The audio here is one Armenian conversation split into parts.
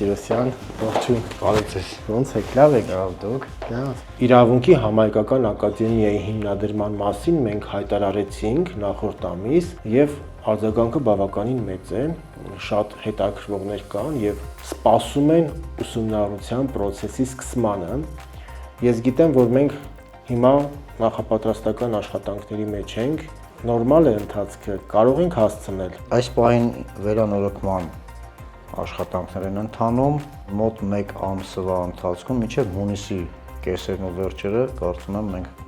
Պետրոսյան, ողջույն։ Բարև ձեզ։ Ոնց եք, լավ եք։ Լավ, դուք։ Լավ։ Իրավունքի համայնքական ակադեմիայի հիմնադրման մասին մենք հայտարարեցինք նախորդ ամիս եւ արձագանքը բավականին մեծ է, շատ հետաքրքրողներ կան եւ սպասում են ուսումնառության process-ի սկսմանը։ Ես գիտեմ, որ մենք հիմա նախապատրաստական աշխատանքների մեջ ենք, նորմալ է ընթացքը, կարող ենք հասցնել։ Այս պահին վերանորոգման աշխատանքներ են ընթանում, մոտ 1 ամսվա ընթացքում մինչև հունիսի կեսերն ու վերջերը կարծում եմ մենք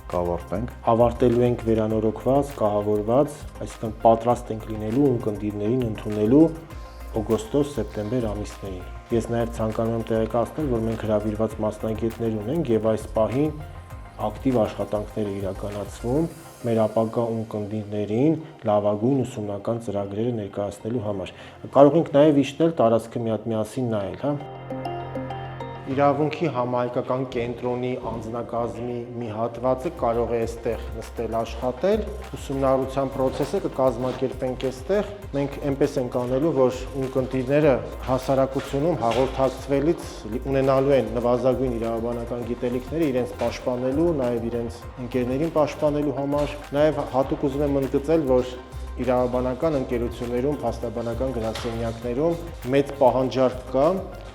կավարտենք։ Ավարտելու ենք վերանորոգված, կահավորված, այսինքն պատրաստ ենք լինելու ունկնդիրներին ընդունելու օգոստոս-սեպտեմբեր ամիսներին։ Ես նաև ցանկանում եմ տեղեկացնել, որ մենք հրավիրված մասնագետներ ունենք եւ այս պահին ակտիվ աշխատանքներ է իրականացվում մեր ապագա ունկնդիրներին լավագույն ուսումնական ծրագրերը ներկայացնելու համար։ Կարող ենք նաև իջնել տարածքը միասին նայել, հա։ Իրավունքի համահայկական կենտրոնի անձնակազմի մի հատվածը կարող է այստեղ նստել աշխատել, ուսումնառության process-ը կկազմակերպենք այստեղ։ Մենք այնպես ենք անելու, որ ունկնդիրները հասարակությունում հաղորդակցվելից ունենալու են նվազագույն իրավաբանական գիտելիքները իրենց պաշտպանելու, նաև իրենց ընկերներին պաշտպանելու համար։ Նաև հատուկ ուզում եմ ընդգծել, որ իրավաբանական ընկերություններում, փաստաբանական գրասենյակներում մեծ պահանջարկ կա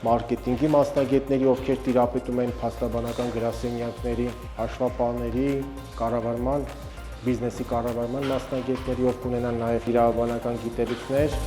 մարքեթինգի մասնագետների, ովքեր տիրապետում են փաստաբանական գրասենյակների, հաշվապահների, կառավարման, բիզնեսի կառավարման մասնագետների, ովքեր ունենան նաև իրավաբանական գիտելիքներ։